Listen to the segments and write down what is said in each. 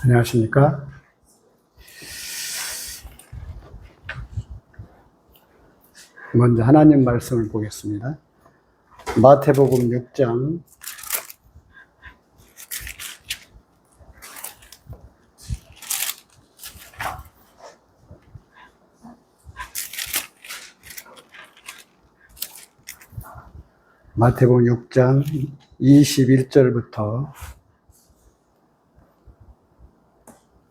안녕하십니까? 먼저 하나님 말씀을 보겠습니다. 마태복음 6장 21절부터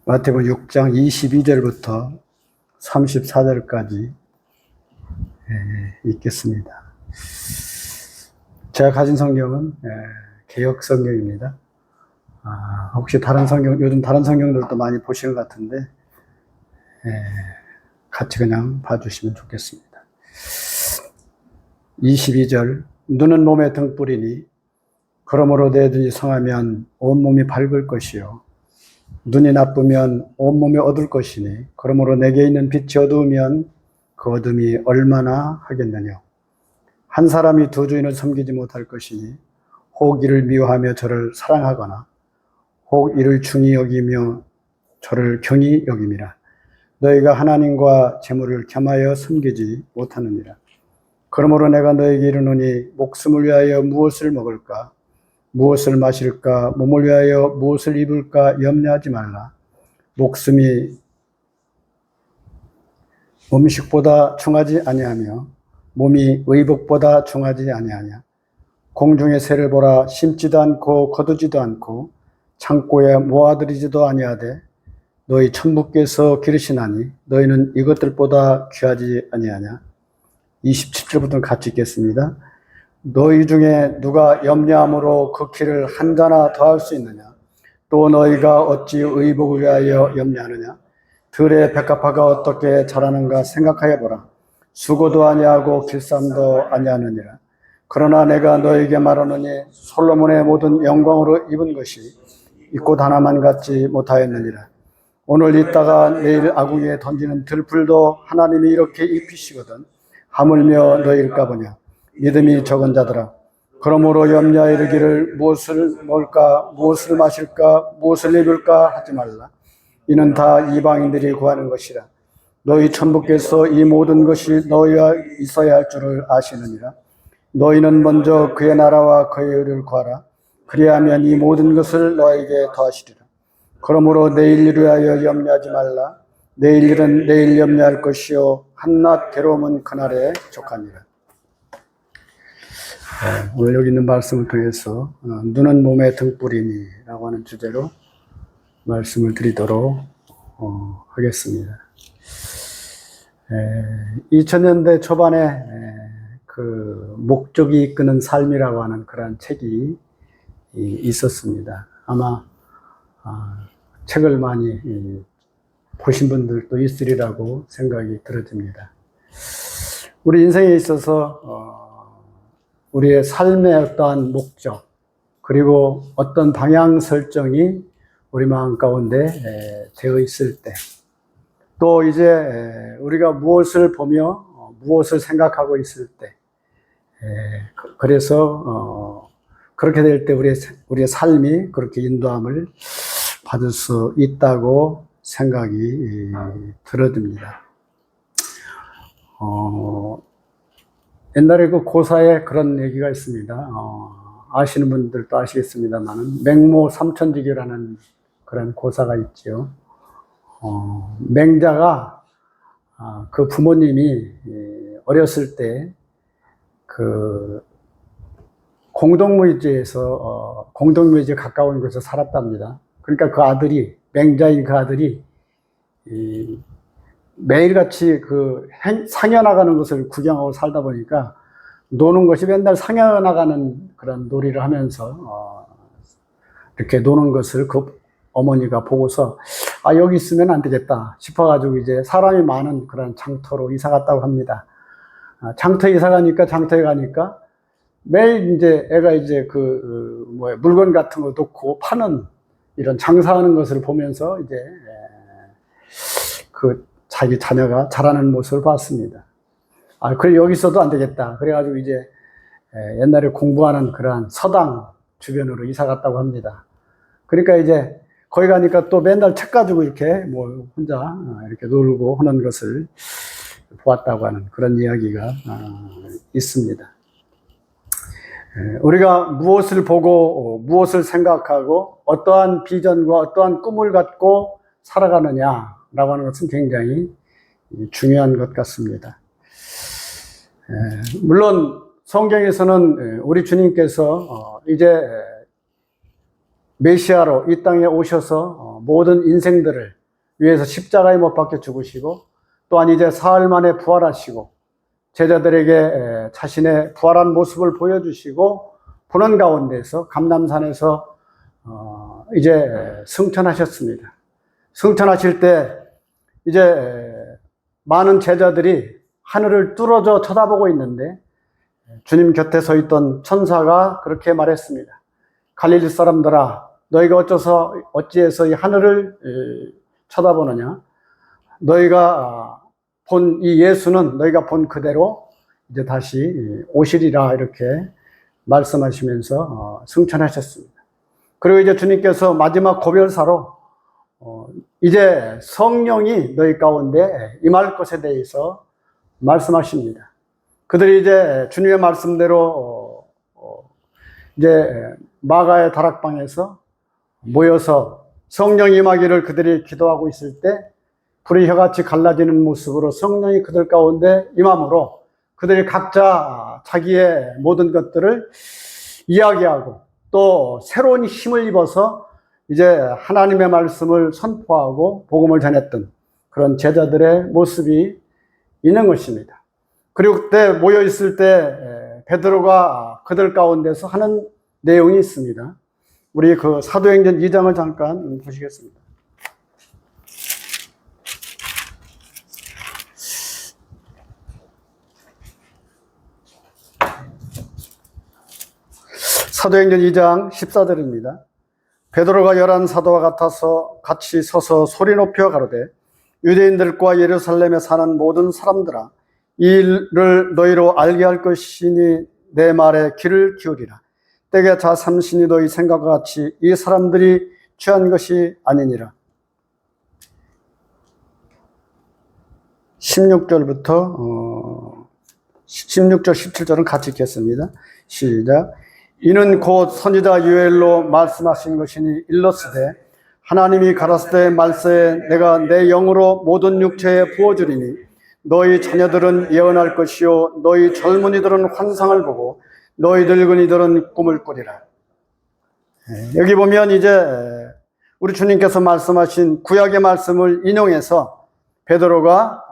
마태복음 6장 22절부터 34절까지 읽겠습니다. 제가 가진 성경은 개역 성경입니다. 혹시 다른 성경, 요즘 다른 성경들도 많이 보시는 것 같은데 같이 그냥 봐주시면 좋겠습니다. 22절, 눈은 몸의 등불이니 그러므로 내 눈이 성하면 온몸이 밝을 것이요 눈이 나쁘면 온몸이 어두울 것이니 그러므로 내게 있는 빛이 어두우면 그 어둠이 얼마나 하겠느냐. 한 사람이 두 주인을 섬기지 못할 것이니 혹 이를 미워하며 저를 사랑하거나 혹 이를 중히 여기며 저를 경히 여김이라. 너희가 하나님과 재물을 겸하여 섬기지 못하느니라. 그러므로 내가 너희에게 이르노니 목숨을 위하여 무엇을 먹을까 무엇을 마실까 몸을 위하여 무엇을 입을까 염려하지 말라. 목숨이 음식보다 중하지 아니하며 몸이 의복보다 중하지 아니하냐. 공중의 새를 보라. 심지도 않고 거두지도 않고 창고에 모아들이지도 아니하되 너희 천부께서 기르시나니 너희는 이것들보다 귀하지 아니하냐. 27절부터 같이 읽겠습니다. 너희 중에 누가 염려함으로 그 키를 한 자나 더할 수 있느냐. 또 너희가 어찌 의복을 위하여 염려하느냐. 들의 백합화가 어떻게 자라는가 생각하여 보라. 수고도 아니하고 길쌈도 아니하느니라. 그러나 내가 너희에게 말하노니 솔로몬의 모든 영광으로 입은 것이 이꽃 하나만 갖지 못하였느니라. 오늘 있다가 내일 아궁이에 던지는 들풀도 하나님이 이렇게 입히시거든 하물며 너희일까 보냐. 믿음이 적은 자들아. 그러므로 염려하여 이르기를 무엇을 먹을까 무엇을 마실까 무엇을 입을까 하지 말라. 이는 다 이방인들이 구하는 것이라. 너희 천부께서 이 모든 것이 너희와 있어야 할 줄을 아시느니라. 너희는 먼저 그의 나라와 그의 의를 구하라. 그리하면 이 모든 것을 너에게 더하시리라. 그러므로 내일 일을 위하여 염려하지 말라. 내일 일은 내일 염려할 것이요 한낱 괴로움은 그날에 족하니라. 오늘 여기 있는 말씀을 통해서 눈은 몸의 등불이니 라고 하는 주제로 말씀을 드리도록 하겠습니다. 2000년대 초반에 그 목적이 이끄는 삶이라고 하는 그런 책이 있었습니다. 아마 책을 많이 보신 분들도 있으리라고 생각이 들어집니다. 우리 인생에 있어서 우리의 삶의 어떠한 목적 그리고 어떤 방향 설정이 우리 마음 가운데 되어 있을 때 또 이제 우리가 무엇을 보며 무엇을 생각하고 있을 때 그래서 그렇게 될 때 우리의 삶이 그렇게 인도함을 받을 수 있다고 생각이 들어집니다. 옛날에 그 고사에 그런 얘기가 있습니다. 아시는 분들도 아시겠습니다만 맹모 삼천지교라는 그런 고사가 있죠. 맹자가 그 부모님이 어렸을 때 그 공동묘지에서 공동묘지에 가까운 곳에서 살았답니다. 그러니까 그 아들이 맹자인 그 아들이 매일같이 그 상여 나가는 것을 구경하고 살다 보니까 노는 것이 맨날 상여 나가는 그런 놀이를 하면서 이렇게 노는 것을 그 어머니가 보고서 여기 있으면 안 되겠다 싶어가지고 이제 사람이 많은 그런 장터로 이사 갔다고 합니다. 장터에 이사 가니까 매일 이제 애가 이제 물건 같은 거 놓고 파는 이런 장사하는 것을 보면서 이제 그 자기 자녀가 자라는 모습을 봤습니다. 그래 여기 있어도 안 되겠다. 그래가지고 이제 옛날에 공부하는 그러한 서당 주변으로 이사 갔다고 합니다. 그러니까 이제 거기 가니까 또 맨날 책 가지고 이렇게 뭐 혼자 이렇게 놀고 하는 것을 보았다고 하는 그런 이야기가 있습니다. 우리가 무엇을 보고 무엇을 생각하고 어떠한 비전과 어떠한 꿈을 갖고 살아가느냐라고 하는 것은 굉장히 중요한 것 같습니다. 물론 성경에서는 우리 주님께서 이제 메시아로 이 땅에 오셔서 모든 인생들을 위해서 십자가에 못 박혀 죽으시고 또한 이제 사흘 만에 부활하시고 제자들에게 자신의 부활한 모습을 보여주시고 보는 가운데서 감람산에서 이제 승천하셨습니다. 승천하실 때 이제 많은 제자들이 하늘을 뚫어져 쳐다보고 있는데 주님 곁에 서 있던 천사가 그렇게 말했습니다. 갈릴리 사람들아, 너희가 어찌해서 이 하늘을 쳐다보느냐? 너희가 본 이 예수는 너희가 본 그대로 이제 다시 오시리라 이렇게 말씀하시면서 승천하셨습니다. 그리고 이제 주님께서 마지막 고별사로 이제 성령이 너희 가운데 임할 것에 대해서 말씀하십니다. 그들이 이제 주님의 말씀대로 이제 마가의 다락방에서 모여서 성령 임하기를 그들이 기도하고 있을 때 불이 혀같이 갈라지는 모습으로 성령이 그들 가운데 임함으로 그들이 각자 자기의 모든 것들을 이야기하고 또 새로운 힘을 입어서 이제 하나님의 말씀을 선포하고 복음을 전했던 그런 제자들의 모습이 있는 것입니다. 그리고 그때 모여 있을 때 베드로가 그들 가운데서 하는 내용이 있습니다. 우리 그 사도행전 2장을 잠깐 보시겠습니다. 사도행전 2장 14절입니다. 베드로가 11사도와 같이 서서 소리 높여 가로되 유대인들과 예루살렘에 사는 모든 사람들아 이 일을 너희로 알게 할 것이니 내 말에 귀를 기울이라. 때가 자 삼신이 너희 생각과 같이 이 사람들이 취한 것이 아니니라. 16절 17절은 같이 읽겠습니다. 시작. 이는 곧 선지자 요엘로 말씀하신 것이니 일렀으되 하나님이 가라사대 말세에 내가 내 영으로 모든 육체에 부어주리니 너희 자녀들은 예언할 것이요 너희 젊은이들은 환상을 보고 너희 늙은이들은 꿈을 꾸리라. 여기 보면 이제 우리 주님께서 말씀하신 구약의 말씀을 인용해서 베드로가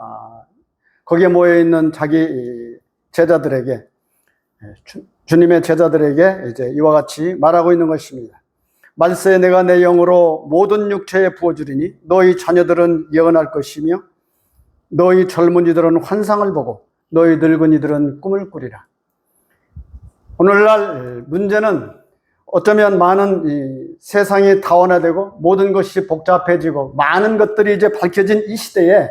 거기에 모여있는 자기 제자들에게 주님의 제자들에게 이제 이와 같이 말하고 있는 것입니다. 말세에 내가 내 영으로 모든 육체에 부어주리니 너희 자녀들은 예언할 것이며 너희 젊은이들은 환상을 보고 너희 늙은이들은 꿈을 꾸리라. 오늘날 문제는 어쩌면 많은 이 세상이 다원화되고 모든 것이 복잡해지고 많은 것들이 이제 밝혀진 이 시대에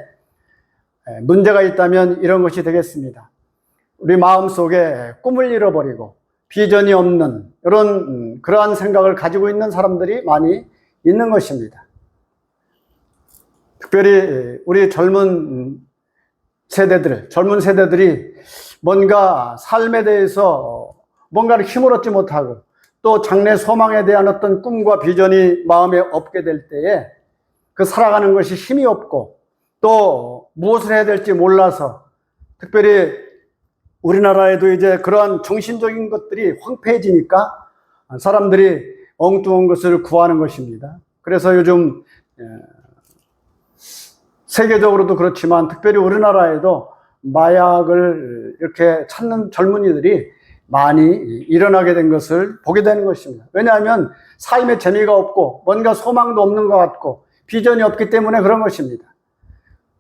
문제가 있다면 이런 것이 되겠습니다. 우리 마음속에 꿈을 잃어버리고 비전이 없는 그러한 생각을 가지고 있는 사람들이 많이 있는 것입니다. 특별히 우리 젊은 세대들이 뭔가 삶에 대해서 뭔가를 힘을 얻지 못하고 또 장래 소망에 대한 어떤 꿈과 비전이 마음에 없게 될 때에 그 살아가는 것이 힘이 없고 또 무엇을 해야 될지 몰라서 특별히 우리나라에도 이제 그러한 정신적인 것들이 황폐해지니까 사람들이 엉뚱한 것을 구하는 것입니다. 그래서 요즘 세계적으로도 그렇지만 특별히 우리나라에도 마약을 이렇게 찾는 젊은이들이 많이 일어나게 된 것을 보게 되는 것입니다. 왜냐하면 삶에 재미가 없고 뭔가 소망도 없는 것 같고 비전이 없기 때문에 그런 것입니다.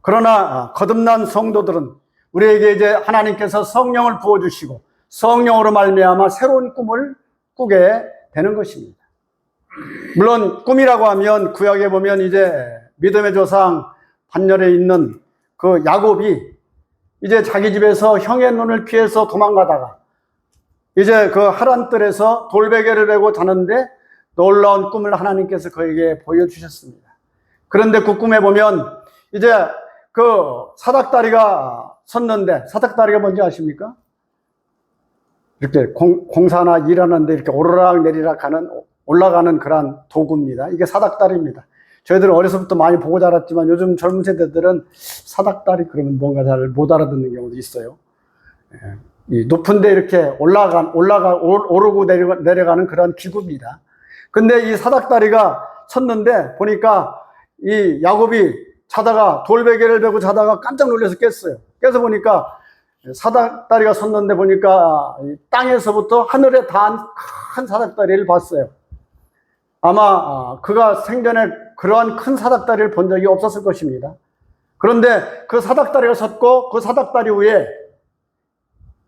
그러나 거듭난 성도들은 우리에게 이제 하나님께서 성령을 부어주시고 성령으로 말미암아 새로운 꿈을 꾸게 되는 것입니다. 물론 꿈이라고 하면 구약에 보면 이제 믿음의 조상 반열에 있는 그 야곱이 이제 자기 집에서 형의 눈을 피해서 도망가다가 이제 그 하란뜰에서 돌베개를 베고 자는데 놀라운 꿈을 하나님께서 그에게 보여주셨습니다. 그런데 그 꿈에 보면 이제 그 사닥다리가 섰는데, 사닥다리가 뭔지 아십니까? 이렇게 공사나 일하는데 이렇게 오르락 내리락 하는, 올라가는 그런 도구입니다. 이게 사닥다리입니다. 저희들은 어려서부터 많이 보고 자랐지만 요즘 젊은 세대들은 사닥다리 그러면 뭔가 잘 못 알아듣는 경우도 있어요. 이 높은데 이렇게 오르고 내려가는 그런 기구입니다. 근데 이 사닥다리가 섰는데 보니까 이 야곱이 자다가 돌베개를 베고 자다가 깜짝 놀라서 깼어요. 깨서 보니까 사닥다리가 섰는데 보니까 땅에서부터 하늘에 닿은 큰 사닥다리를 봤어요. 아마 그가 생전에 그러한 큰 사닥다리를 본 적이 없었을 것입니다. 그런데 그 사닥다리가 섰고 그 사닥다리 위에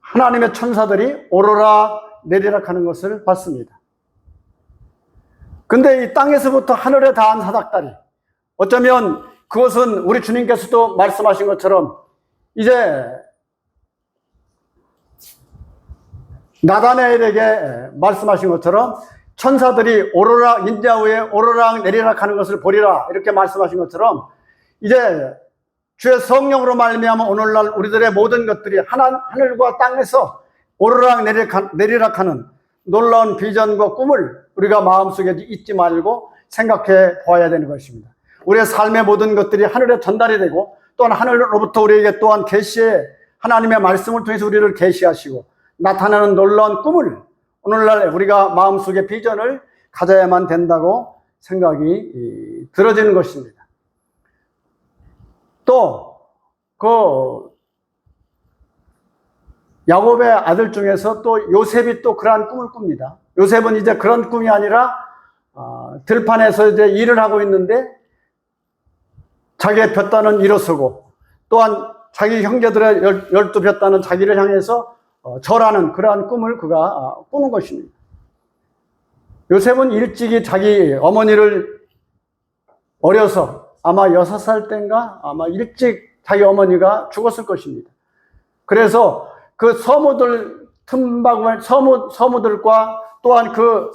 하나님의 천사들이 오르락 내리락 하는 것을 봤습니다. 근데 이 땅에서부터 하늘에 닿은 사닥다리, 어쩌면 그것은 우리 주님께서도 말씀하신 것처럼 이제 나다나엘에게 말씀하신 것처럼 천사들이 오르락 인자 위에 오르락 내리락 하는 것을 보리라 이렇게 말씀하신 것처럼 이제 주의 성령으로 말미암아 오늘날 우리들의 모든 것들이 하늘과 땅에서 오르락 내리락 하는 놀라운 비전과 꿈을 우리가 마음속에 잊지 말고 생각해 보아야 되는 것입니다. 우리의 삶의 모든 것들이 하늘에 전달이 되고 또한 하늘로부터 우리에게 또한 계시의 하나님의 말씀을 통해서 우리를 계시하시고 나타나는 놀라운 꿈을 오늘날 우리가 마음속에 비전을 가져야만 된다고 생각이 들어지는 것입니다. 또 그 야곱의 아들 중에서 또 요셉이 또 그러한 꿈을 꿉니다. 요셉은 이제 그런 꿈이 아니라 들판에서 이제 일을 하고 있는데 자기의 볕단은 일어서고 또한 자기 형제들의 12볕단은 자기를 향해서 절하는 그러한 꿈을 그가 꾸는 것입니다. 요셉은 일찍이 자기 어머니를 어려서 아마 6살 때인가 아마 일찍 자기 어머니가 죽었을 것입니다. 그래서 그 서무들 서무들과 또한 그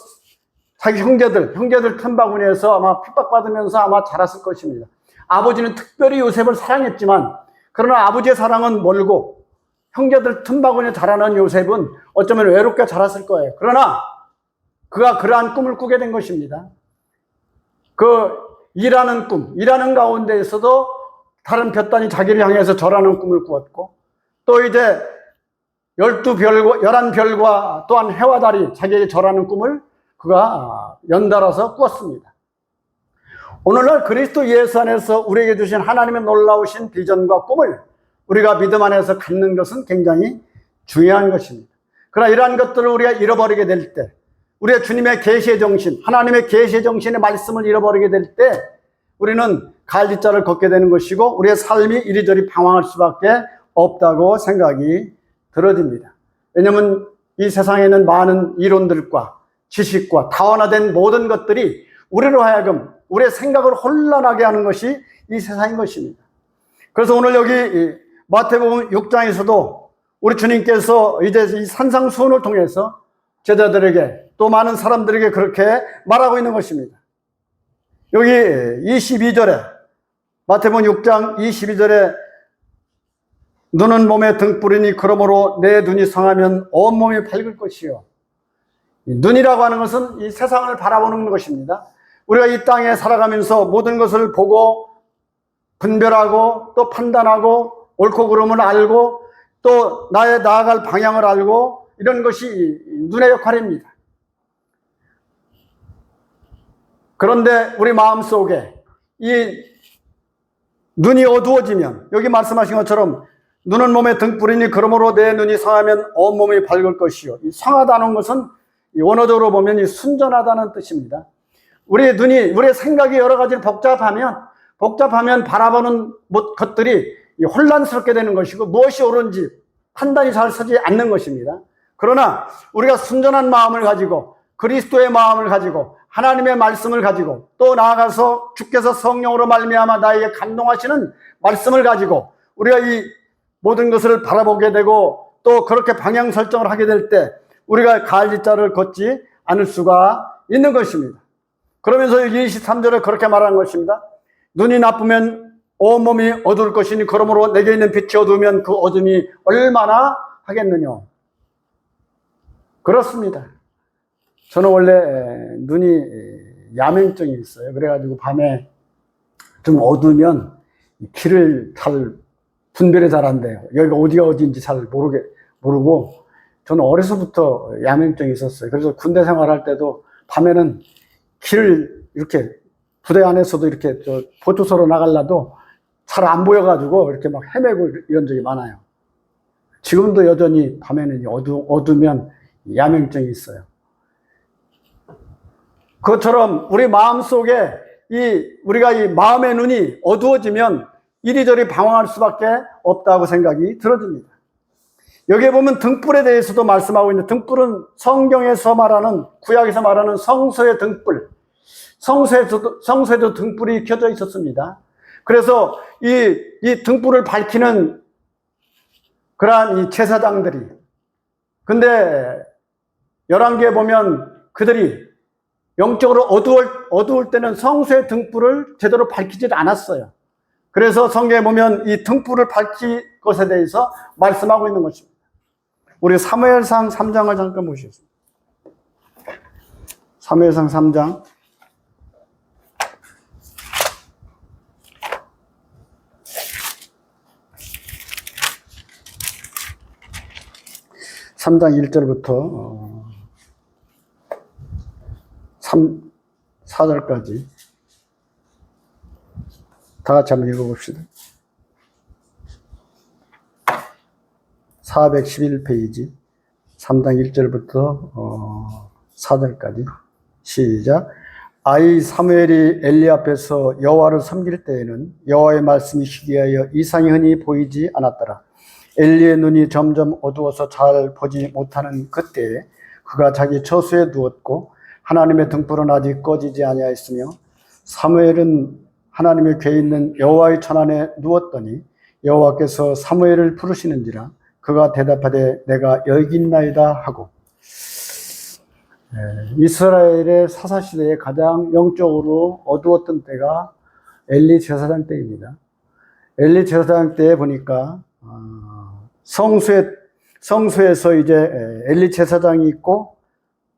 자기 형제들 틈바구니에서 아마 핍박받으면서 아마 자랐을 것입니다. 아버지는 특별히 요셉을 사랑했지만 그러나 아버지의 사랑은 멀고 형제들 틈바구니에 자라는 요셉은 어쩌면 외롭게 자랐을 거예요. 그러나 그가 그러한 꿈을 꾸게 된 것입니다. 그 일하는 가운데에서도 다른 볕단이 자기를 향해서 절하는 꿈을 꾸었고 또 이제 11별과 또한 해와 달이 자기에게 절하는 꿈을 그가 연달아서 꾸었습니다. 오늘날 그리스도 예수 안에서 우리에게 주신 하나님의 놀라우신 비전과 꿈을 우리가 믿음 안에서 갖는 것은 굉장히 중요한 것입니다. 그러나 이러한 것들을 우리가 잃어버리게 될 때, 우리의 주님의 계시의 정신, 하나님의 계시의 정신의 말씀을 잃어버리게 될 때 우리는 갈지자를 걷게 되는 것이고 우리의 삶이 이리저리 방황할 수밖에 없다고 생각이 들어집니다. 왜냐하면 이 세상에는 많은 이론들과 지식과 다원화된 모든 것들이 우리로 하여금 우리의 생각을 혼란하게 하는 것이 이 세상인 것입니다. 그래서 오늘 여기 마태복음 6장에서도 우리 주님께서 이제 이 산상수훈을 통해서 제자들에게 또 많은 사람들에게 그렇게 말하고 있는 것입니다. 여기 22절에 마태복음 6장 22절에 눈은 몸에 등불이니 그러므로 내 눈이 성하면 온몸이 밝을 것이요. 눈이라고 하는 것은 이 세상을 바라보는 것입니다. 우리가 이 땅에 살아가면서 모든 것을 보고 분별하고 또 판단하고 옳고 그름을 알고 또 나의 나아갈 방향을 알고 이런 것이 눈의 역할입니다. 그런데 우리 마음속에 이 눈이 어두워지면 여기 말씀하신 것처럼 눈은 몸에 등불이니 그러므로 내 눈이 성하면 온몸이 밝을 것이요. 이 성하다는 것은 원어적으로 보면 이 순전하다는 뜻입니다. 우리의 눈이, 우리의 생각이 여러 가지 복잡하면 바라보는 것들이 혼란스럽게 되는 것이고 무엇이 옳은지 판단이 잘 서지 않는 것입니다. 그러나 우리가 순전한 마음을 가지고 그리스도의 마음을 가지고 하나님의 말씀을 가지고 또 나아가서 주께서 성령으로 말미암아 나에게 감동하시는 말씀을 가지고 우리가 이 모든 것을 바라보게 되고 또 그렇게 방향 설정을 하게 될 때 우리가 갈지자를 걷지 않을 수가 있는 것입니다. 그러면서 23절에 그렇게 말하는 것입니다. 눈이 나쁘면 온몸이 어두울 것이니 그러므로 내게 있는 빛이 어두우면 그 어둠이 얼마나 하겠느냐. 그렇습니다. 저는 원래 눈이 야맹증이 있어요. 그래가지고 밤에 좀 어두우면 길을 잘 분별이 잘 안 돼요. 여기가 어디가 어디인지 잘 모르고 저는 어려서부터 야맹증이 있었어요. 그래서 군대 생활할 때도 밤에는 길을 이렇게 부대 안에서도 이렇게 보초소로 나가려도 잘 안 보여가지고 이렇게 막 헤매고 이런 적이 많아요. 지금도 여전히 밤에는 어두면 야맹증이 있어요. 그것처럼 우리 마음속에 우리가 이 마음의 눈이 어두워지면 이리저리 방황할 수밖에 없다고 생각이 들어집니다. 여기에 보면 등불에 대해서도 말씀하고 있는데, 등불은 성경에서 말하는, 구약에서 말하는 성소의 등불, 성소에도 등불이 켜져 있었습니다. 그래서 이 등불을 밝히는 그러한 이 제사장들이, 근데 열왕기에 보면 그들이 영적으로 어두울 때는 성소의 등불을 제대로 밝히지 않았어요. 그래서 성경에 보면 이 등불을 밝힐 것에 대해서 말씀하고 있는 것입니다. 우리 사무엘상 3장을 잠깐 보시겠습니다. 사무엘상 3장. (3장) 1절부터 4절까지 다 같이 한번 읽어봅시다. 411페이지 3장 1절부터 4절까지 시작. 아이 사무엘이 엘리 앞에서 여호와를 섬길 때에는 여호와의 말씀이 희귀하여 이상이 흔히 보이지 않았더라. 엘리의 눈이 점점 어두워서 잘 보지 못하는 그때에 그가 자기 처소에 누웠고 하나님의 등불은 아직 꺼지지 아니하였으며 사무엘은 하나님의 궤에 있는 여호와의 천 안에 누웠더니 여호와께서 사무엘을 부르시는지라 그가 대답하되 내가 여기 있나이다 하고. 이스라엘의 사사시대에 가장 영적으로 어두웠던 때가 엘리 제사장 때입니다. 엘리 제사장 때에 보니까 성소에서 이제 엘리 제사장이 있고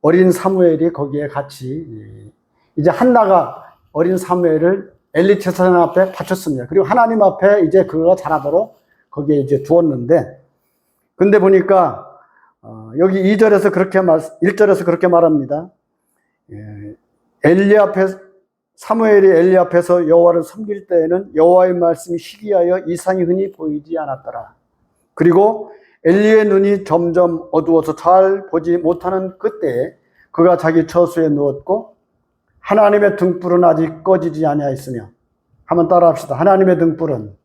어린 사무엘이 거기에 같이, 이제 한나가 어린 사무엘을 엘리 제사장 앞에 바쳤습니다. 그리고 하나님 앞에 이제 그가 자라도록 거기에 이제 두었는데, 근데 보니까 여기 2절에서 그렇게 1절에서 그렇게 말합니다. 사무엘이 엘리 앞에서 여호와를 섬길 때에는 여호와의 말씀이 희귀하여 이상이 흔히 보이지 않았더라. 그리고 엘리의 눈이 점점 어두워서 잘 보지 못하는 그때에 그가 자기 처소에 누웠고 하나님의 등불은 아직 꺼지지 아니하였으며. 한번 따라 합시다. 하나님의 등불은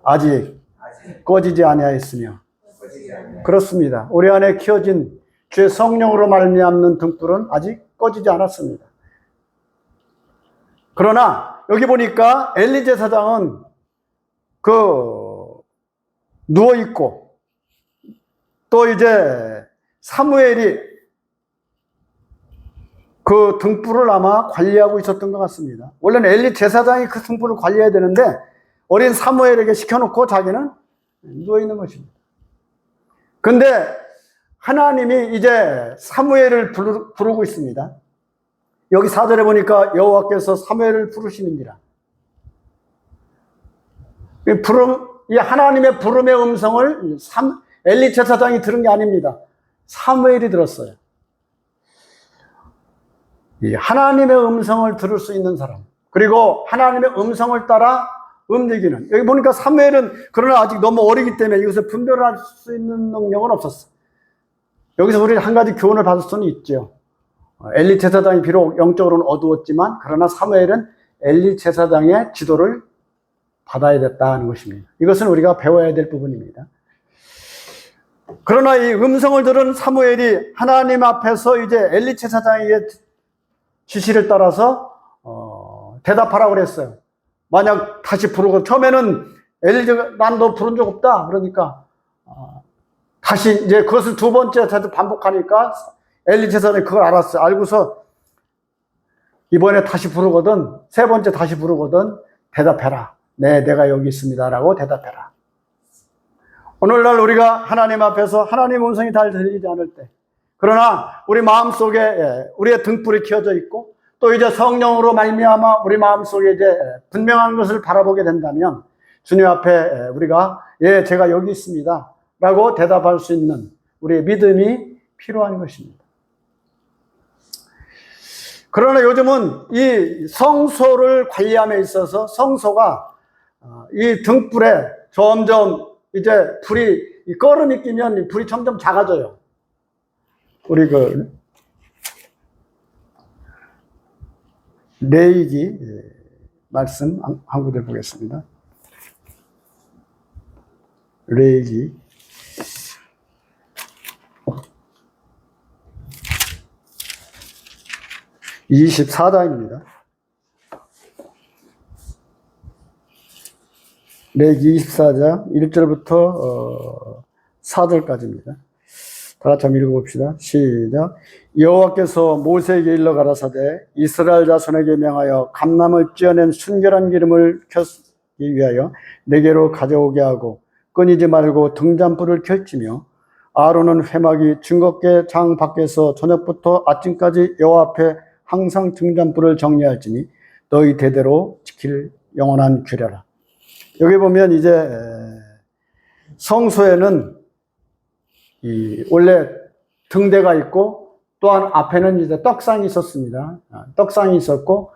아직 꺼지지 아니하였으며. 그렇습니다. 우리 안에 켜진 주의 성령으로 말미암는 등불은 아직 꺼지지 않았습니다. 그러나 여기 보니까 엘리 제사장은 누워있고 또 이제 사무엘이 그 등불을 아마 관리하고 있었던 것 같습니다. 원래는 엘리 제사장이 그 등불을 관리해야 되는데 어린 사무엘에게 시켜놓고 자기는 누워있는 것입니다. 근데 하나님이 이제 사무엘을 부르고 있습니다. 여기 4절에 보니까 여호와께서 사무엘을 부르시는지라. 이 하나님의 부름의 음성을 엘리 제사장이 들은 게 아닙니다. 사무엘이 들었어요. 이 하나님의 음성을 들을 수 있는 사람, 그리고 하나님의 음성을 따라 움직이는. 여기 보니까 사무엘은 그러나 아직 너무 어리기 때문에 이것을 분별할 수 있는 능력은 없었어. 여기서 우리 한 가지 교훈을 받을 수는 있죠. 엘리 제사장이 비록 영적으로는 어두웠지만 그러나 사무엘은 엘리 제사장의 지도를 받아야 됐다는 것입니다. 이것은 우리가 배워야 될 부분입니다. 그러나 이 음성을 들은 사무엘이 하나님 앞에서 이제 엘리 제사장에게 지시를 따라서 대답하라고 그랬어요. 만약 다시 부르고, 처음에는 난 너 부른 적 없다 그러니까 다시 이제 그것을 두 번째 반복하니까 엘리 제사장이 그걸 알았어요. 알고서 이번에 다시 부르거든, 세 번째 다시 부르거든, 대답해라. 네, 내가 여기 있습니다. 라고 대답해라. 오늘날 우리가 하나님 앞에서 하나님 음성이 잘 들리지 않을 때, 그러나 우리 마음속에 우리의 등불이 켜져 있고, 또 이제 성령으로 말미암아 우리 마음속에 이제 분명한 것을 바라보게 된다면, 주님 앞에 우리가 예, 제가 여기 있습니다. 라고 대답할 수 있는 우리의 믿음이 필요한 것입니다. 그러나 요즘은 이 성소를 관리함에 있어서 성소가 이 등불에 점점 이제 불이, 꺼름이 끼면 불이 점점 작아져요. 우리 레위기 말씀 한 구절 보겠습니다. 레위기 24장입니다. 레위기 24장 1절부터 4절까지입니다. 다 같이 한번 읽어봅시다. 시작. 여호와께서 모세에게 일러 가라사대 이스라엘 자손에게 명하여 감람을 찧어낸 순결한 기름을 켜기 위하여 내게로 가져오게 하고 끊이지 말고 등잔불을 켤지며 아론은 회막이 증거궤 장 밖에서 저녁부터 아침까지 여호와 앞에 항상 등잔불을 정리할지니 너희 대대로 지킬 영원한 규례라. 여기 보면 이제 성소에는 원래 등대가 있고 또한 앞에는 이제 떡상이 있었습니다. 떡상이 있었고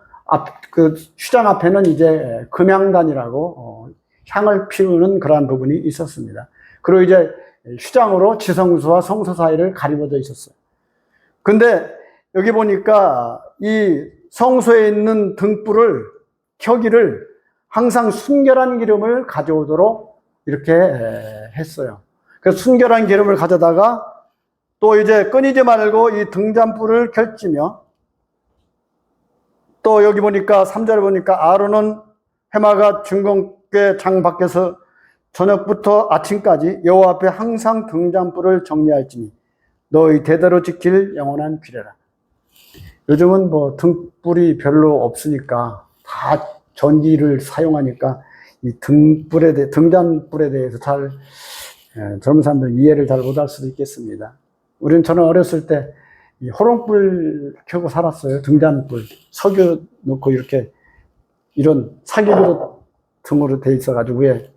그 휴장 앞에는 이제 금향단이라고 향을 피우는 그러한 부분이 있었습니다. 그리고 이제 휴장으로 지성소와 성소 사이를 가리워져 있었어요. 근데 여기 보니까 이 성소에 있는 등불을 켜기를 항상 순결한 기름을 가져오도록 이렇게 했어요. 그래서 순결한 기름을 가져다가 또 이제 끊이지 말고 이 등잔불을 켤지며 또 여기 보니까 3절에 보니까 아론은 회마가 증거궤 장 밖에서 저녁부터 아침까지 여호와 앞에 항상 등잔불을 정리할지니 너희 대대로 지킬 영원한 규례라. 요즘은 뭐 등불이 별로 없으니까 다 전기를 사용하니까 이 등잔불에 대해서 잘 젊은 사람들은 이해를 잘 못할 수도 있겠습니다. 저는 어렸을 때 이 호롱불 켜고 살았어요. 등잔불 석유 넣고 이렇게 이런 사기그릇 등으로 돼 있어가지고 위에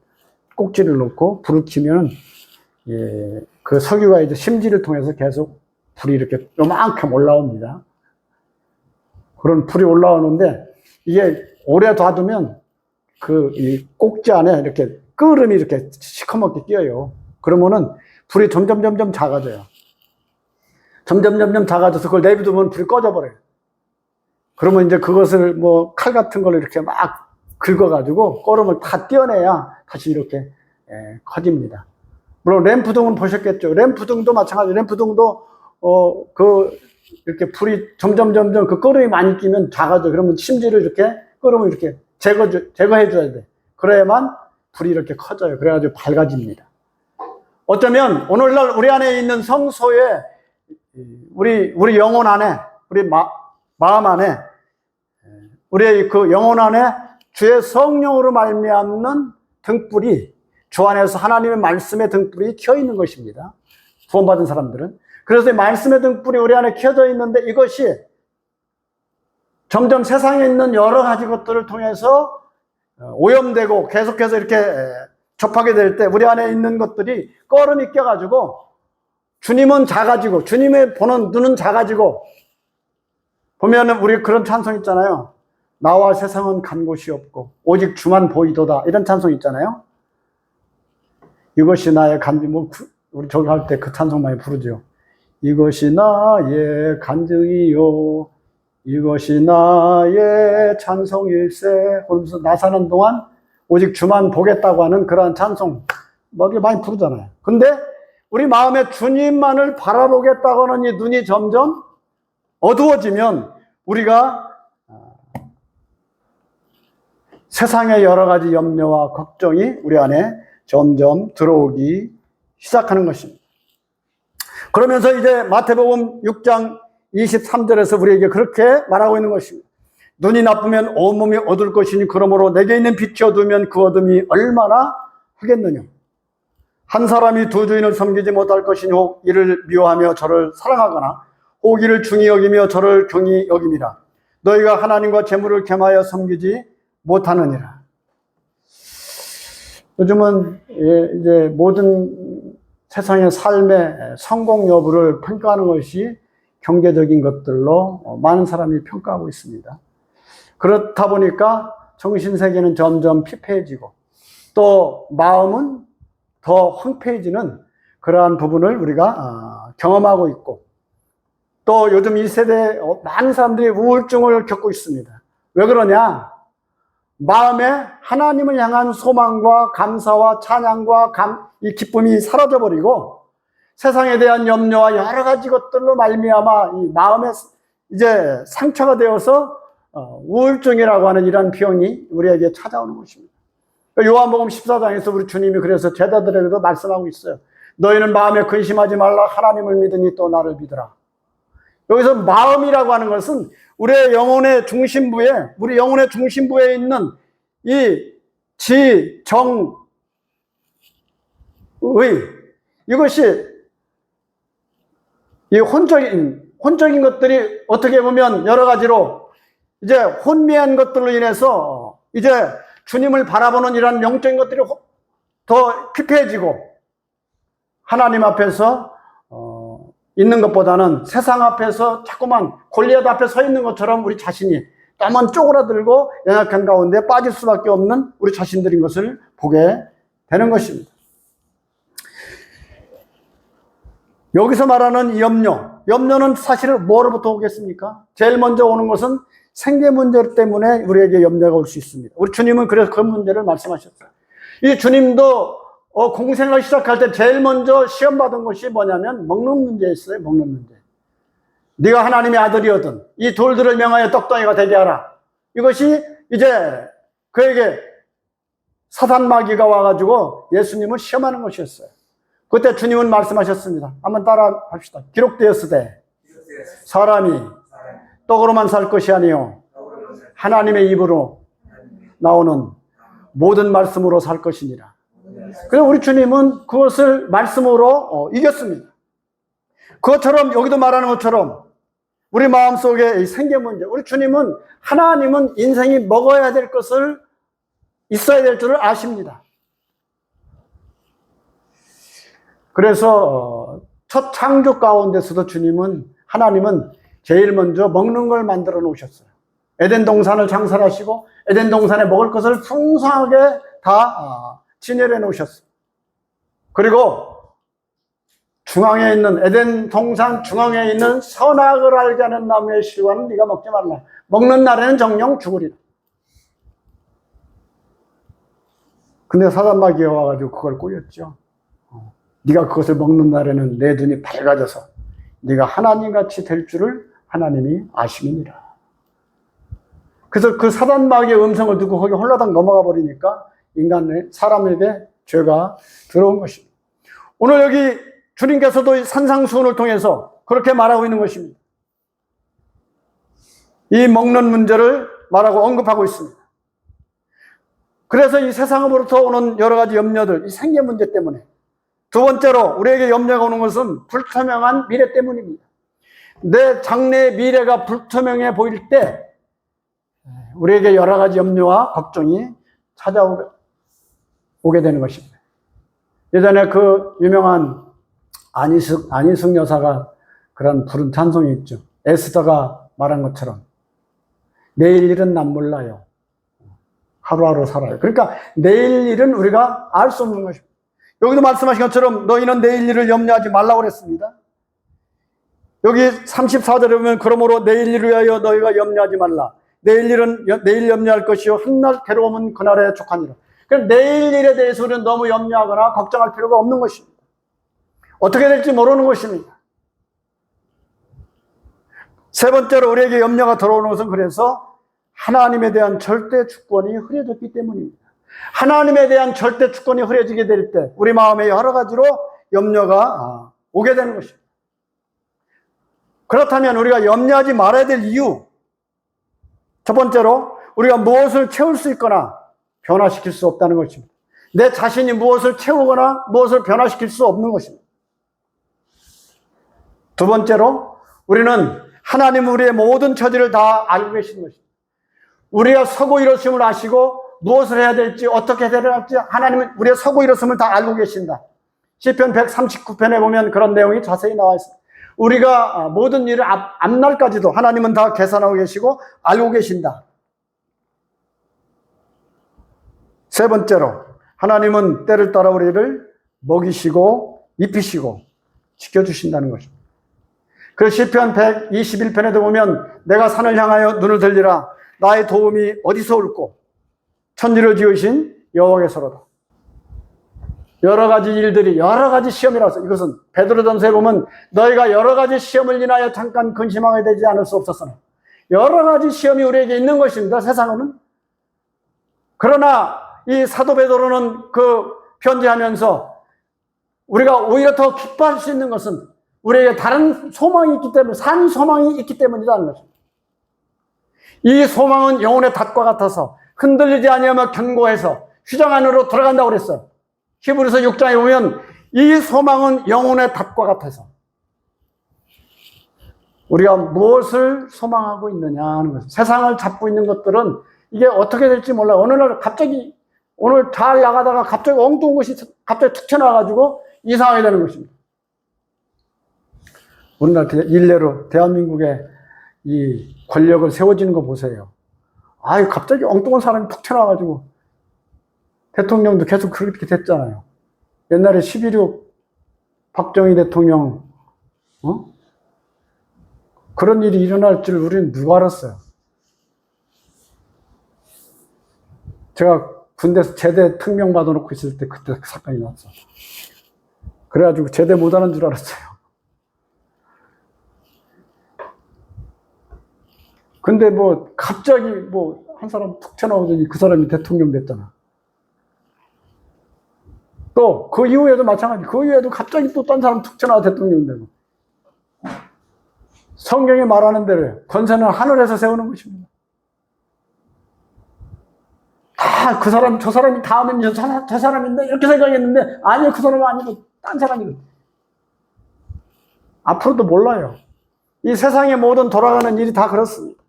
꼭지를 놓고 불을 켜면 그 석유가 이제 심지를 통해서 계속 불이 이렇게 요만큼 올라옵니다. 그런 불이 올라오는데 이게 오래 놔두면 이 꼭지 안에 이렇게 끓음이 이렇게 시커멓게 끼어요. 그러면은 불이 점점 작아져요. 점점 작아져서 그걸 내비두면 불이 꺼져버려요. 그러면 이제 그것을 뭐 칼 같은 걸로 이렇게 막 긁어가지고 꺼름을 다 떼어내야 다시 이렇게 커집니다. 물론 램프등은 보셨겠죠. 램프등도 마찬가지. 램프등도 이렇게 불이 점점 그 꺼름이 많이 끼면 작아져. 그러면 심지를 이렇게 꺼름을 이렇게 제거해줘야 돼. 그래야만 불이 이렇게 커져요. 그래가지고 밝아집니다. 어쩌면 오늘날 우리 안에 있는 성소에 우리 영혼 안에, 우리 마음 안에, 우리의 그 영혼 안에 주의 성령으로 말미암는 등불이 주 안에서 하나님의 말씀의 등불이 켜 있는 것입니다. 구원받은 사람들은. 그래서 이 말씀의 등불이 우리 안에 켜져 있는데 이것이 점점 세상에 있는 여러 가지 것들을 통해서 오염되고 계속해서 이렇게 접하게 될 때 우리 안에 있는 것들이 꺼름이 껴가지고 주님은 작아지고 주님의 보는 눈은 작아지고 보면은 우리 그런 찬송 있잖아요. 나와 세상은 간 곳이 없고 오직 주만 보이도다 이런 찬송 있잖아요. 이것이 나의 우리 저기 할 때 그 찬송 많이 부르죠. 이것이 나의 간증이요 이것이 나의 찬송일세. 그러면서 나 사는 동안 오직 주만 보겠다고 하는 그러한 찬송 많이 부르잖아요. 근데 우리 마음에 주님만을 바라보겠다고 하는 이 눈이 점점 어두워지면 우리가 세상의 여러 가지 염려와 걱정이 우리 안에 점점 들어오기 시작하는 것입니다. 그러면서 이제 마태복음 6장 23절에서 우리에게 그렇게 말하고 있는 것입니다. 눈이 나쁘면 온몸이 어두울 것이니 그러므로 내게 있는 빛이 어두우면 그 어둠이 얼마나 하겠느냐. 한 사람이 두 주인을 섬기지 못할 것이니 혹 이를 미워하며 저를 사랑하거나 혹 이를 중히 여기며 저를 경히 여김이라. 너희가 하나님과 재물을 겸하여 섬기지 못하느니라. 요즘은 이제 모든 세상의 삶의 성공 여부를 평가하는 것이 경제적인 것들로 많은 사람이 평가하고 있습니다. 그렇다 보니까 정신세계는 점점 피폐해지고 또 마음은 더 황폐해지는 그러한 부분을 우리가 경험하고 있고, 또 요즘 이 세대에 많은 사람들이 우울증을 겪고 있습니다. 왜 그러냐? 마음에 하나님을 향한 소망과 감사와 찬양과 이 기쁨이 사라져버리고 세상에 대한 염려와 여러 가지 것들로 말미암아 이 마음에 이제 상처가 되어서 우울증이라고 하는 이런 병이 우리에게 찾아오는 것입니다. 요한복음 14장에서 우리 주님이 그래서 제자들에게도 말씀하고 있어요. 너희는 마음에 근심하지 말라. 하나님을 믿으니 또 나를 믿으라. 여기서 마음이라고 하는 것은 우리 영혼의 중심부에 있는 이 지, 정, 의, 이것이 이 혼적인 것들이 어떻게 보면 여러 가지로 이제 혼미한 것들로 인해서 이제 주님을 바라보는 이런 영적인 것들이 더 피폐해지고 하나님 앞에서 있는 것보다는 세상 앞에서 자꾸만 골리앗 앞에 서 있는 것처럼 우리 자신이 너무 쪼그라들고 연약한 가운데 빠질 수밖에 없는 우리 자신들인 것을 보게 되는 것입니다. 여기서 말하는 염려는 사실은 뭐로부터 오겠습니까? 제일 먼저 오는 것은 생계 문제 때문에 우리에게 염려가 올 수 있습니다. 우리 주님은 그래서 그 문제를 말씀하셨어요. 이 주님도 공생을 시작할 때 제일 먼저 시험받은 것이 뭐냐면 먹는 문제였어요. 먹는 문제. 네가 하나님의 아들이거든 이 돌들을 명하여 떡덩이가 되게 하라. 이것이 이제 그에게 사단 마귀가 와가지고 예수님을 시험하는 것이었어요. 그때 주님은 말씀하셨습니다. 한번 따라 합시다. 기록되었으되 사람이 떡으로만 살 것이 아니요 하나님의 입으로 나오는 모든 말씀으로 살 것이니라. 그래서 우리 주님은 그것을 말씀으로 이겼습니다. 그것처럼 여기도 말하는 것처럼 우리 마음속에 생계 문제, 우리 주님은 하나님은 인생이 먹어야 될 것을 있어야 될 줄을 아십니다. 그래서 첫 창조 가운데서도 하나님은 제일 먼저 먹는 걸 만들어 놓으셨어요. 에덴 동산을 창설하시고 에덴 동산에 먹을 것을 풍성하게 다 진열해 놓으셨어요. 그리고 중앙에 있는 에덴 동산 중앙에 있는 선악을 알게 하는 나무의 실과는 네가 먹지 말라. 먹는 날에는 정령 죽으리라. 근데 사단마귀가 와가지고 그걸 꼬였죠. 네가 그것을 먹는 날에는 내 눈이 밝아져서 네가 하나님같이 될 줄을 하나님이 아심이니라. 그래서 그 사단마귀의 음성을 듣고 거기 홀라당 넘어가 버리니까 사람에게 죄가 들어온 것입니다. 오늘 여기 주님께서도 산상수훈을 통해서 그렇게 말하고 있는 것입니다. 이 먹는 문제를 말하고 언급하고 있습니다. 그래서 이 세상으로부터 오는 여러 가지 염려들, 이 생계 문제 때문에, 두 번째로 우리에게 염려가 오는 것은 불투명한 미래 때문입니다. 내 장래의 미래가 불투명해 보일 때 우리에게 여러 가지 염려와 걱정이 찾아오게 되는 것입니다. 예전에 그 유명한 안희숙 여사가 그런 부른 찬송이 있죠. 에스더가 말한 것처럼 내일 일은 난 몰라요. 하루하루 살아요. 그러니까 내일 일은 우리가 알 수 없는 것입니다. 여기도 말씀하신 것처럼 너희는 내일 일을 염려하지 말라고 그랬습니다. 여기 34절에 보면 그러므로 내일 일을 위하여 너희가 염려하지 말라. 내일 염려할 것이요 한날 괴로움은 그날에 족하니라. 그럼 내일 일에 대해서 우리는 너무 염려하거나 걱정할 필요가 없는 것입니다. 어떻게 될지 모르는 것입니다. 세 번째로 우리에게 염려가 들어오는 것은 그래서 하나님에 대한 절대 주권이 흐려졌기 때문입니다. 하나님에 대한 절대 주권이 흐려지게 될 때 우리 마음에 여러 가지로 염려가 오게 되는 것입니다. 그렇다면 우리가 염려하지 말아야 될 이유, 첫 번째로 우리가 무엇을 채울 수 있거나 변화시킬 수 없다는 것입니다. 내 자신이 무엇을 채우거나 무엇을 변화시킬 수 없는 것입니다. 두 번째로 우리는 하나님은 우리의 모든 처지를 다 알고 계시는 것입니다. 우리가 서고 일었음을 아시고 무엇을 해야 될지 어떻게 해야 될지 하나님은 우리의 서고 일었음을 다 알고 계신다. 시편 139편에 보면 그런 내용이 자세히 나와 있습니다. 우리가 모든 일을 앞날까지도 하나님은 다 계산하고 계시고 알고 계신다. 세 번째로 하나님은 때를 따라 우리를 먹이시고 입히시고 지켜주신다는 것입니다. 그래서 시편 121편에도 보면 내가 산을 향하여 눈을 들리라 나의 도움이 어디서 올꼬 천지를 지으신 여호와께서로다. 여러 가지 일들이 여러 가지 시험이라서 이것은 베드로전서에 보면 너희가 여러 가지 시험을 인하여 잠깐 근심하게 되지 않을 수 없었으나 여러 가지 시험이 우리에게 있는 것입니다. 세상에는. 그러나 이 사도 베드로는 그 편지하면서 우리가 오히려 더 기뻐할 수 있는 것은 우리에게 다른 소망이 있기 때문에 산 소망이 있기 때문이라는 것입니다. 이 소망은 영혼의 닷과 같아서 흔들리지 아니하며 견고해서 휘장 안으로 들어간다고 그랬어요. 히브리서 6장에 보면 이 소망은 영혼의 닷과 같아서 우리가 무엇을 소망하고 있느냐 하는 것입니다. 세상을 잡고 있는 것들은 이게 어떻게 될지 몰라요. 어느 날 갑자기 오늘 잘 나가다가 갑자기 엉뚱한 것이 갑자기 툭 튀어나와가지고 이상하게 되는 것입니다. 오늘날 일례로 대한민국의 이 권력을 세워지는 거 보세요. 아유, 갑자기 엉뚱한 사람이 툭 튀어나와가지고 대통령도 계속 그렇게 됐잖아요. 옛날에 11.6 박정희 대통령, 그런 일이 일어날 줄 우리는 누가 알았어요? 제가 군대에서 제대 특명 받아놓고 있을 때 그때 그 사건이 났어. 그래가지고 제대 못하는 줄 알았어요. 근데 뭐 갑자기 뭐 한 사람 툭 튀어나오더니 그 사람이 대통령 됐잖아. 또 그 이후에도 마찬가지. 그 이후에도 갑자기 또 딴 사람 툭 튀어나와 대통령 되고. 성경이 말하는 대로 권세는 하늘에서 세우는 것입니다. 다 그 사람 저 사람이 다음엔 저 사람인데 이렇게 생각했는데 아니요, 그 사람은 아니고 딴 사람이고. 앞으로도 몰라요. 이 세상의 모든 돌아가는 일이 다 그렇습니다.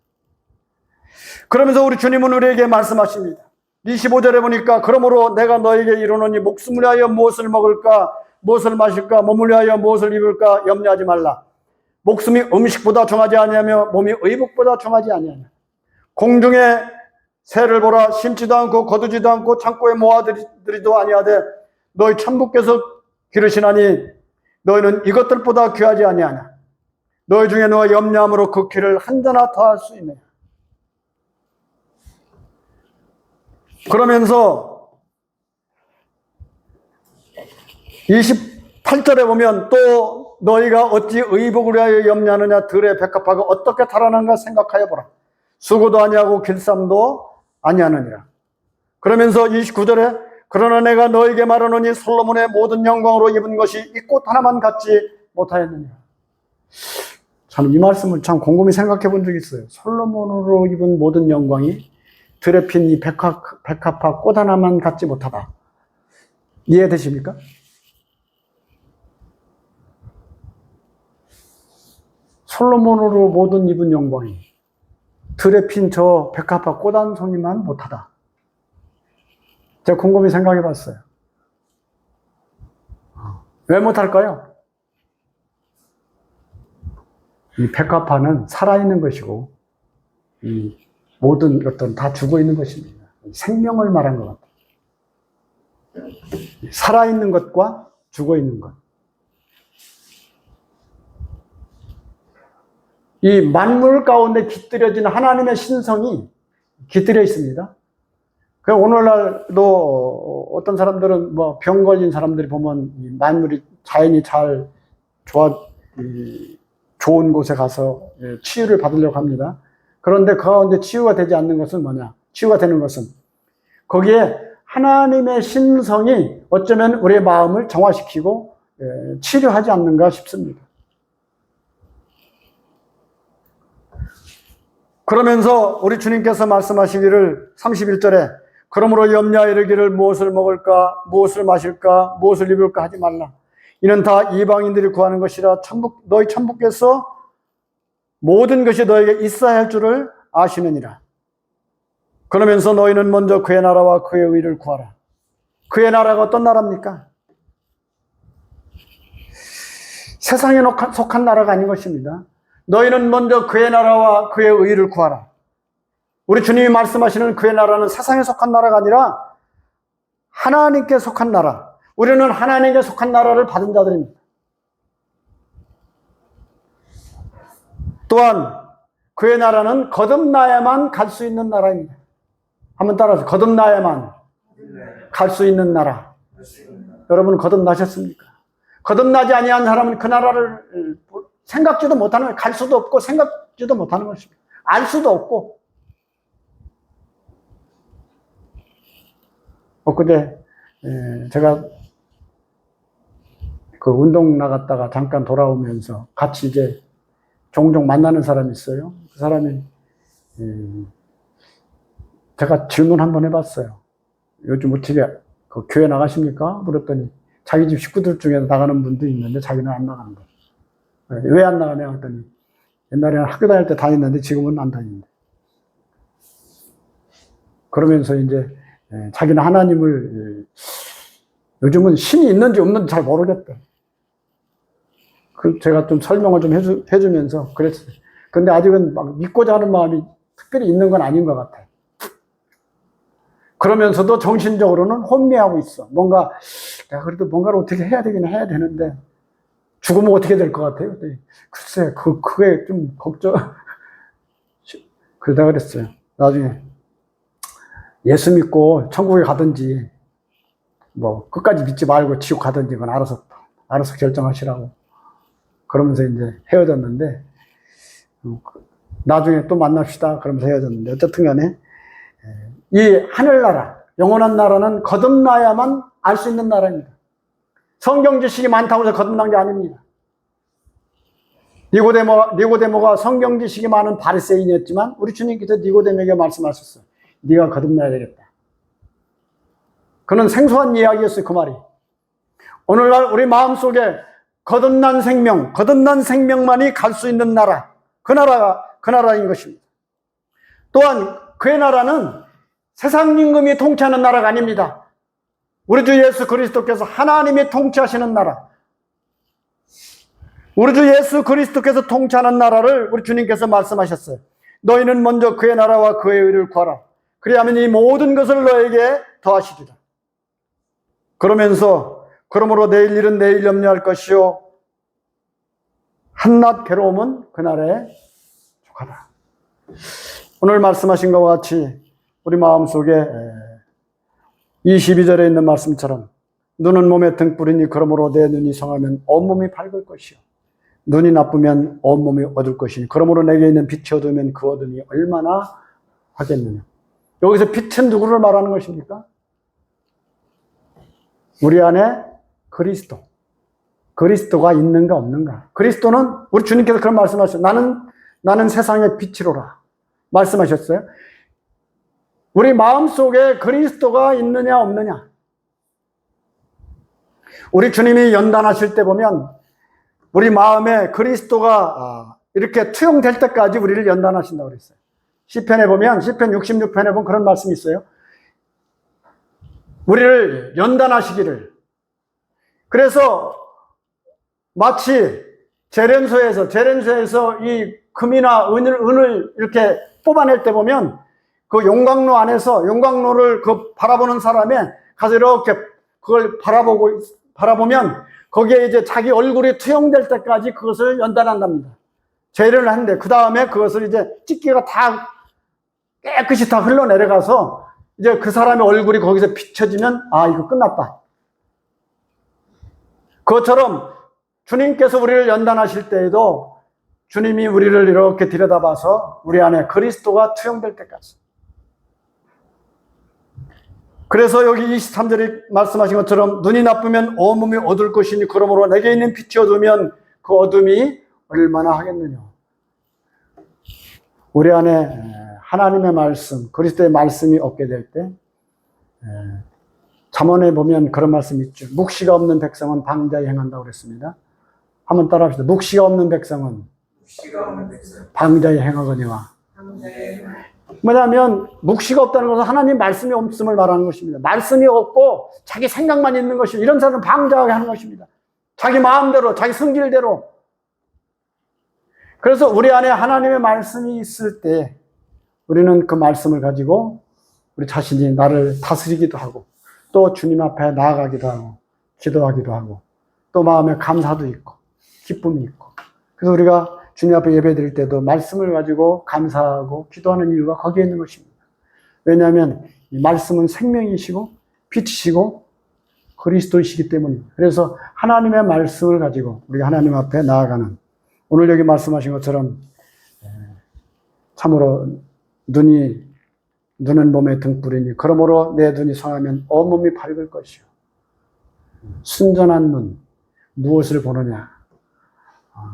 그러면서 우리 주님은 우리에게 말씀하십니다. 25절에 보니까 그러므로 내가 너에게 이르노니 목숨을 위하여 무엇을 먹을까 무엇을 마실까 몸을 위하여 무엇을 입을까 염려하지 말라. 목숨이 음식보다 중하지 아니하며 몸이 의복보다 중하지 아니하냐. 공중에 새를 보라. 심지도 않고 거두지도 않고 창고에 모아들이도 아니하되 너희 천부께서 기르시나니 너희는 이것들보다 귀하지 아니하냐. 너희 중에 누가 염려함으로 그 귀를 한자나 더할 수 있느냐. 그러면서 28절에 보면 또 너희가 어찌 의복을 위하여 염려하느냐. 들의 백합화가 어떻게 달아나는가 생각하여 보라. 수고도 아니하고 길쌈도 아니하느니라. 그러면서 29절에 그러나 내가 너에게 말하노니 솔로몬의 모든 영광으로 입은 것이 이 꽃 하나만 갖지 못하였느냐. 저는 이 말씀을 참 곰곰이 생각해 본 적이 있어요. 솔로몬으로 입은 모든 영광이 들에 핀 이 백합화 꽃 하나만 갖지 못하다. 이해되십니까? 솔로몬으로 모든 입은 영광이 들에 핀 저 백합화 꽃 한 송이만 못하다. 제가 곰곰이 생각해 봤어요. 왜 못할까요? 이 백합화는 살아있는 것이고 이 모든 것들은 다 죽어있는 것입니다. 생명을 말한 것 같아요. 살아있는 것과 죽어있는 것. 이 만물 가운데 깃들여진 하나님의 신성이 깃들여 있습니다. 오늘날도 어떤 사람들은 뭐 병 걸린 사람들이 보면 이 만물이 자연이 잘 좋은 곳에 가서 치유를 받으려고 합니다. 그런데 그 가운데 치유가 되지 않는 것은 뭐냐? 치유가 되는 것은 거기에 하나님의 신성이 어쩌면 우리의 마음을 정화시키고 치료하지 않는가 싶습니다. 그러면서 우리 주님께서 말씀하시기를 31절에 그러므로 염려하여 이르기를 무엇을 먹을까 무엇을 마실까 무엇을 입을까 하지 말라. 이는 다 이방인들이 구하는 것이라 너희 천부께서 모든 것이 너에게 있어야 할 줄을 아시느니라. 그러면서 너희는 먼저 그의 나라와 그의 의를 구하라. 그의 나라가 어떤 나라입니까? 세상에 속한 나라가 아닌 것입니다. 너희는 먼저 그의 나라와 그의 의를 구하라. 우리 주님이 말씀하시는 그의 나라는 세상에 속한 나라가 아니라 하나님께 속한 나라. 우리는 하나님께 속한 나라를 받은 자들입니다. 또한 그의 나라는 거듭나야만 갈 수 있는 나라입니다. 한번 따라서 거듭나야만 갈 수 있는 나라. 여러분 거듭나셨습니까? 거듭나지 아니한 사람은 그 나라를 생각지도 못하는 거예요. 갈 수도 없고 생각지도 못하는 것입니다. 알 수도 없고. 엊그제 제가 그 운동 나갔다가 잠깐 돌아오면서 같이 이제 종종 만나는 사람이 있어요. 그 사람이 제가 질문 한번 해봤어요. 요즘 어떻게 그 교회 나가십니까? 물었더니 자기 집 식구들 중에 나가는 분도 있는데 자기는 안 나가는 거예요. 왜 안 나가냐 했더니 옛날에는 학교 다닐 때 다녔는데 지금은 안 다니는데. 그러면서 이제 자기는 하나님을 요즘은 신이 있는지 없는지 잘 모르겠대. 그 제가 좀 설명을 좀 해주면서 그랬어요. 근데 아직은 막 믿고자 하는 마음이 특별히 있는 건 아닌 것 같아. 그러면서도 정신적으로는 혼미하고 있어. 뭔가 내가 그래도 뭔가를 어떻게 해야 되긴 해야 되는데 죽으면 어떻게 될 것 같아요? 글쎄 그게 좀 걱정. 그러다 그랬어요. 나중에 예수 믿고 천국에 가든지 뭐 끝까지 믿지 말고 지옥 가든지 그건 알아서 결정하시라고. 그러면서 이제 헤어졌는데 나중에 또 만납시다 그러면서 헤어졌는데 어쨌든 간에 이 하늘나라 영원한 나라는 거듭나야만 알 수 있는 나라입니다. 성경 지식이 많다고 해서 거듭난 게 아닙니다. 니고데모가 성경 지식이 많은 바리새인이었지만 우리 주님께서 니고데모에게 말씀하셨어요. 네가 거듭나야 되겠다. 그는 생소한 이야기였어요. 그 말이. 오늘날 우리 마음속에 거듭난 생명만이 갈 수 있는 나라, 그 나라인 것입니다. 또한 그의 나라는 세상 임금이 통치하는 나라가 아닙니다. 우리 주 예수 그리스도께서 하나님이 통치하시는 나라, 우리 주 예수 그리스도께서 통치하는 나라를 우리 주님께서 말씀하셨어요. 너희는 먼저 그의 나라와 그의 의를 구하라. 그리하면 이 모든 것을 너에게 더하시리라. 그러므로 내일 일은 내일 염려할 것이요 한낱 괴로움은 그날에 족하다. 오늘 말씀하신 것과 같이 우리 마음속에 22절에 있는 말씀처럼 눈은 몸의 등불이니 그러므로 내 눈이 성하면 온몸이 밝을 것이요 눈이 나쁘면 온몸이 어두울 것이니 그러므로 내게 있는 빛이 어두우면 그 어둠이 얼마나 하겠느냐. 여기서 빛은 누구를 말하는 것입니까? 우리 안에 그리스도가 있는가 없는가. 그리스도는 우리 주님께서 그런 말씀하셨어요. 나는 세상의 빛이로라 말씀하셨어요. 우리 마음속에 그리스도가 있느냐 없느냐. 우리 주님이 연단하실 때 보면 우리 마음에 그리스도가 이렇게 투영될 때까지 우리를 연단하신다고 그랬어요. 시편 66편에 보면 그런 말씀이 있어요. 우리를 연단하시기를. 그래서 마치 재련소에서 이 금이나 은을 이렇게 뽑아낼 때 보면 그 용광로 안에서 용광로를 바라보는 사람의 가서 이렇게 그걸 바라보면 거기에 이제 자기 얼굴이 투영될 때까지 그것을 연단한답니다. 재련을 하는데 그 다음에 그것을 이제 찌개가 다 깨끗이 다 흘러내려가서 이제 그 사람의 얼굴이 거기서 비춰지면 이거 끝났다. 그것처럼 주님께서 우리를 연단하실 때에도 주님이 우리를 이렇게 들여다봐서 우리 안에 그리스도가 투영될 때까지. 그래서 여기 23절에 말씀하신 것처럼 눈이 나쁘면 온몸이 어두울 것이니 그러므로 내게 있는 빛이 어두우면 그 어둠이 얼마나 하겠느냐. 우리 안에 하나님의 말씀, 그리스도의 말씀이 없게 될 때, 잠언에 보면 그런 말씀이 있죠. 묵시가 없는 백성은 방자에 행한다고 그랬습니다. 한번 따라합시다. 묵시가 없는 백성은 방자에 행하거니와. 뭐냐면 묵시가 없다는 것은 하나님 말씀이 없음을 말하는 것입니다. 말씀이 없고 자기 생각만 있는 것이, 이런 사람은 방자하게 하는 것입니다. 자기 마음대로, 자기 성질대로. 그래서 우리 안에 하나님의 말씀이 있을 때 우리는 그 말씀을 가지고 우리 자신이 나를 다스리기도 하고, 또 주님 앞에 나아가기도 하고, 기도하기도 하고, 또 마음에 감사도 있고 기쁨이 있고. 그래서 우리가 주님 앞에 예배 드릴 때도 말씀을 가지고 감사하고 기도하는 이유가 거기에 있는 것입니다. 왜냐하면 이 말씀은 생명이시고 빛이시고 그리스도이시기 때문입니다. 그래서 하나님의 말씀을 가지고 우리가 하나님 앞에 나아가는, 오늘 여기 말씀하신 것처럼 참으로 눈은 몸의 등불이니 그러므로 내 눈이 성하면 온몸이 밝을 것이요. 순전한 눈, 무엇을 보느냐.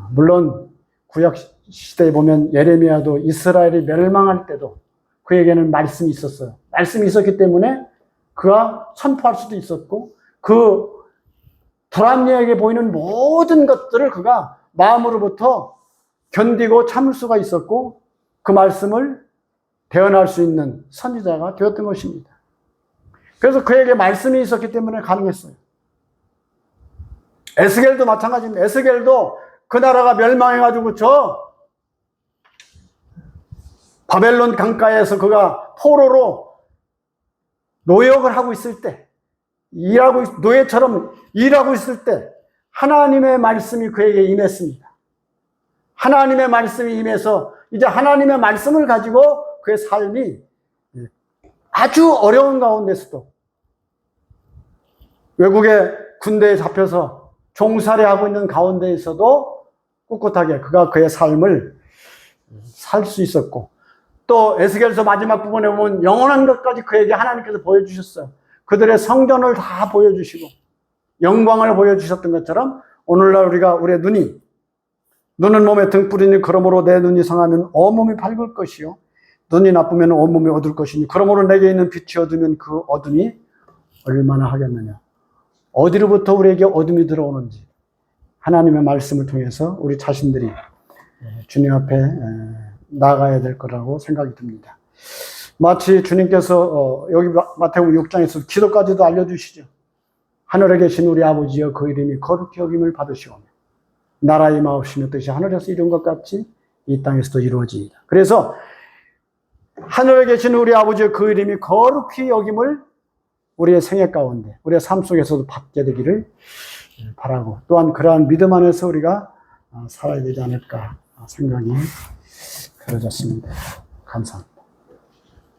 물론 구약 시대에 보면 예레미야도 이스라엘이 멸망할 때도 그에게는 말씀이 있었어요. 말씀이 있었기 때문에 그가 선포할 수도 있었고, 그 불합리하게 보이는 모든 것들을 그가 마음으로부터 견디고 참을 수가 있었고, 그 말씀을 대언할 수 있는 선지자가 되었던 것입니다. 그래서 그에게 말씀이 있었기 때문에 가능했어요. 에스겔도 마찬가지입니다. 에스겔도 그 나라가 멸망해가지고 저 바벨론 강가에서 그가 포로로 노역을 하고 있을 때, 노예처럼 일하고 있을 때 하나님의 말씀이 그에게 임했습니다. 하나님의 말씀이 임해서 이제 하나님의 말씀을 가지고 그의 삶이 아주 어려운 가운데서도, 외국의 군대에 잡혀서 종살이하고 있는 가운데에서도 꿋꿋하게 그가 그의 삶을 살 수 있었고, 또 에스겔서 마지막 부분에 보면 영원한 것까지 그에게 하나님께서 보여주셨어요. 그들의 성전을 다 보여주시고 영광을 보여주셨던 것처럼 오늘날 우리의 눈은 몸의 등불이니 그러므로 내 눈이 성하면 온몸이 밝을 것이요 눈이 나쁘면 온몸이 어두울 것이니 그러므로 내게 있는 빛이 어두면 그 어둠이 얼마나 하겠느냐. 어디로부터 우리에게 어둠이 들어오는지 하나님의 말씀을 통해서 우리 자신들이 주님 앞에 나가야 될 거라고 생각이 듭니다. 마치 주님께서 여기 마태복음 6장에서 기도까지도 알려주시죠. 하늘에 계신 우리 아버지여 그 이름이 거룩히 여김을 받으시오며 나라 임하옵시며 뜻이 하늘에서 이룬 것 같이 이 땅에서도 이루어지이다. 그래서 하늘에 계신 우리 아버지여 그 이름이 거룩히 여김을 우리의 생애 가운데, 우리의 삶 속에서도 받게 되기를 바라고, 또한 그러한 믿음 안에서 우리가 살아야 되지 않을까 생각이 그려졌습니다. 감사합니다.